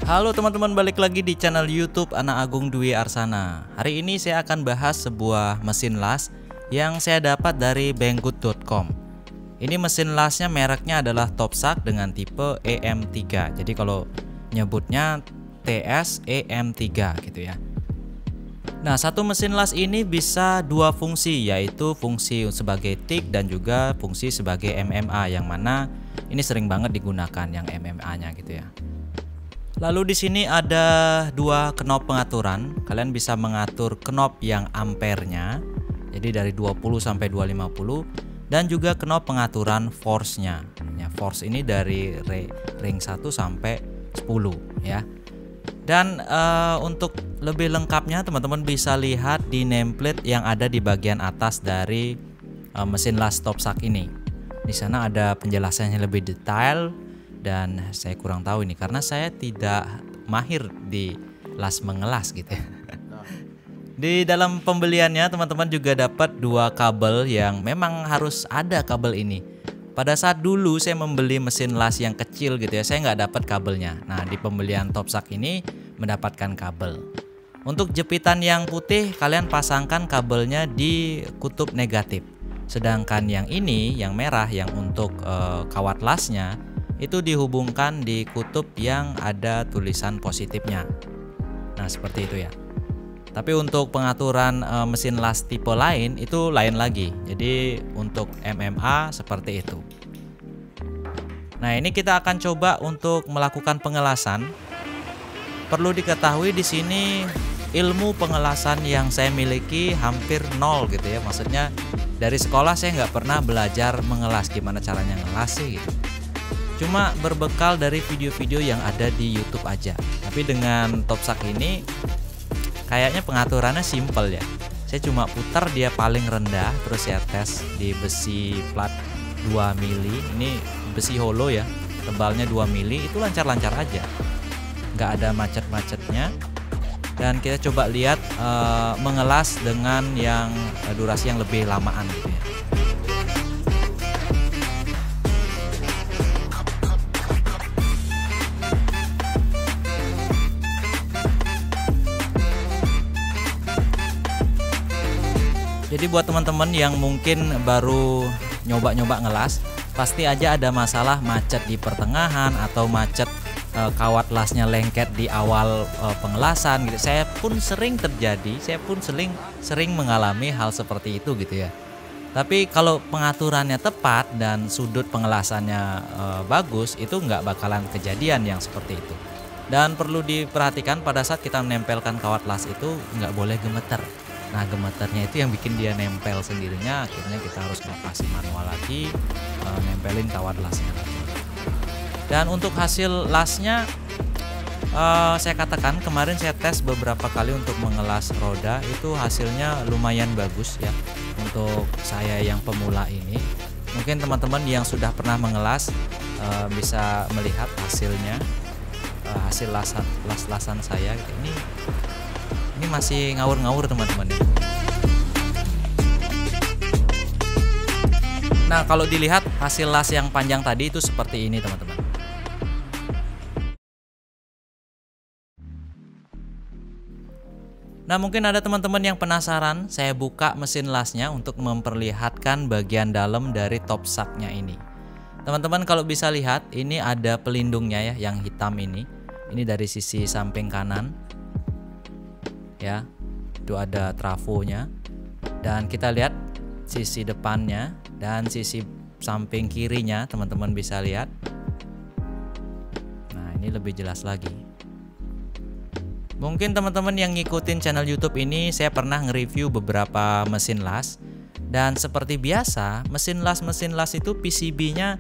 Halo teman-teman, balik lagi di channel YouTube Anak Agung Dwi Arsana. Hari ini saya akan bahas sebuah mesin las yang saya dapat dari banggood.com. Ini mesin lasnya mereknya adalah Topsak dengan tipe EM3. Jadi kalau nyebutnya TS EM3 gitu ya. Nah, satu mesin las ini bisa dua fungsi, yaitu fungsi sebagai tik dan juga fungsi sebagai MMA, yang mana ini sering banget digunakan yang MMA-nya gitu ya. Lalu di sini ada dua knob pengaturan. Kalian bisa mengatur knob yang ampernya, jadi dari 20 sampai 250, dan juga knob pengaturan force-nya. Ya, force ini dari ring 1 sampai 10 ya. Dan untuk lebih lengkapnya teman-teman bisa lihat di nameplate yang ada di bagian atas dari mesin las Topsak ini. Di sana ada penjelasannya lebih detail. Dan saya kurang tahu ini karena saya tidak mahir di las mengelas gitu ya. Di dalam pembeliannya teman-teman juga dapat dua kabel yang memang harus ada kabel ini. Pada saat dulu saya membeli mesin las yang kecil gitu ya, saya nggak dapat kabelnya. Nah, di pembelian Topsak ini mendapatkan kabel. Untuk jepitan yang putih kalian pasangkan kabelnya di kutub negatif. Sedangkan yang ini yang merah yang untuk kawat lasnya itu dihubungkan di kutub yang ada tulisan positifnya. Nah, seperti itu ya. Tapi untuk pengaturan mesin las tipe lain itu lain lagi. Jadi untuk MMA seperti itu. Nah, ini kita akan coba untuk melakukan pengelasan. Perlu diketahui di sini ilmu pengelasan yang saya miliki hampir nol gitu ya. Maksudnya dari sekolah saya nggak pernah belajar mengelas, gimana caranya ngelas sih gitu. Cuma berbekal dari video-video yang ada di YouTube aja. Tapi dengan Topsak ini kayaknya pengaturannya simple ya. Saya cuma putar dia paling rendah, terus saya tes di besi plat 2 mili. Ini besi holo ya, tebalnya 2 mili, itu lancar-lancar aja. Nggak ada macet-macetnya. Dan kita coba lihat mengelas dengan yang durasi yang lebih lamaan gitu ya. Jadi buat teman-teman yang mungkin baru nyoba-nyoba ngelas, pasti aja ada masalah macet di pertengahan atau macet kawat lasnya lengket di awal pengelasan gitu. Saya pun sering terjadi, saya pun sering mengalami hal seperti itu gitu ya. Tapi kalau pengaturannya tepat dan sudut pengelasannya bagus, itu nggak bakalan kejadian yang seperti itu. Dan perlu diperhatikan pada saat kita menempelkan kawat las itu nggak boleh gemeter. Nah, gemeternya itu yang bikin dia nempel sendirinya, akhirnya kita harus lepasin manual lagi, nempelin kawat lasnya lagi. Dan untuk hasil lasnya, saya katakan kemarin saya tes beberapa kali untuk mengelas roda, itu hasilnya lumayan bagus ya untuk saya yang pemula ini. Mungkin teman-teman yang sudah pernah mengelas bisa melihat hasilnya, hasil lasan saya gitu. Ini masih ngawur-ngawur teman-teman. Nah, kalau dilihat hasil las yang panjang tadi itu seperti ini teman-teman. Nah, mungkin ada teman-teman yang penasaran, saya buka mesin lasnya untuk memperlihatkan bagian dalam dari Topsaknya ini. Teman-teman kalau bisa lihat, ini ada pelindungnya ya, yang hitam ini. Ini dari sisi samping kanan. Ya, itu ada trafonya, dan kita lihat sisi depannya dan sisi samping kirinya, teman-teman bisa lihat. Nah, ini lebih jelas lagi. Mungkin teman-teman yang ngikutin channel YouTube ini, saya pernah nge-review beberapa mesin las, dan seperti biasa mesin las itu PCB-nya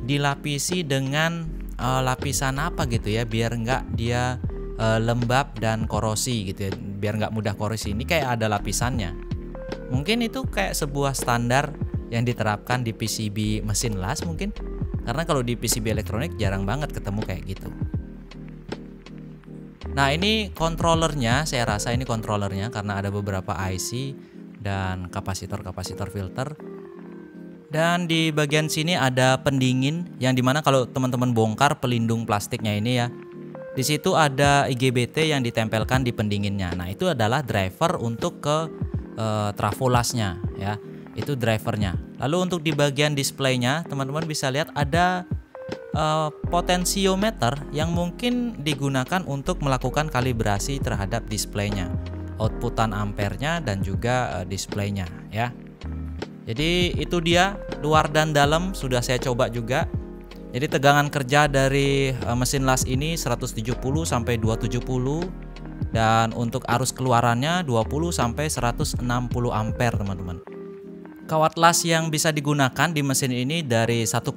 dilapisi dengan lapisan apa gitu ya, biar nggak dia lembab dan korosi gitu ya, biar nggak mudah korosi. Ini kayak ada lapisannya. Mungkin itu kayak sebuah standar yang diterapkan di PCB mesin las mungkin, karena kalau di PCB elektronik jarang banget ketemu kayak gitu. Nah, ini kontrolernya, saya rasa ini kontrolernya karena ada beberapa IC dan kapasitor filter. Dan di bagian sini ada pendingin yang dimana kalau teman-teman bongkar pelindung plastiknya ini ya, di situ ada IGBT yang ditempelkan di pendinginnya. Nah, itu adalah driver untuk ke trafolasnya ya. Itu drivernya. Lalu untuk di bagian displaynya, teman-teman bisa lihat ada potensiometer yang mungkin digunakan untuk melakukan kalibrasi terhadap displaynya, outputan ampernya dan juga displaynya ya. Jadi itu dia luar dan dalam sudah saya coba juga. Jadi tegangan kerja dari mesin las ini 170 sampai 270 dan untuk arus keluarannya 20 sampai 160 ampere teman-teman. Kawat las yang bisa digunakan di mesin ini dari 1,6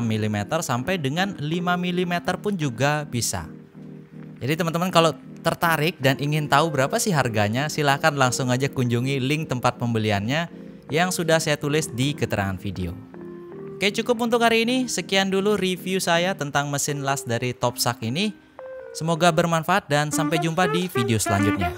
mm sampai dengan 5 mm pun juga bisa. Jadi teman-teman kalau tertarik dan ingin tahu berapa sih harganya, silahkan langsung aja kunjungi link tempat pembeliannya yang sudah saya tulis di keterangan video. Oke, cukup untuk hari ini. Sekian dulu review saya tentang mesin las dari Topsak ini. Semoga bermanfaat dan sampai jumpa di video selanjutnya.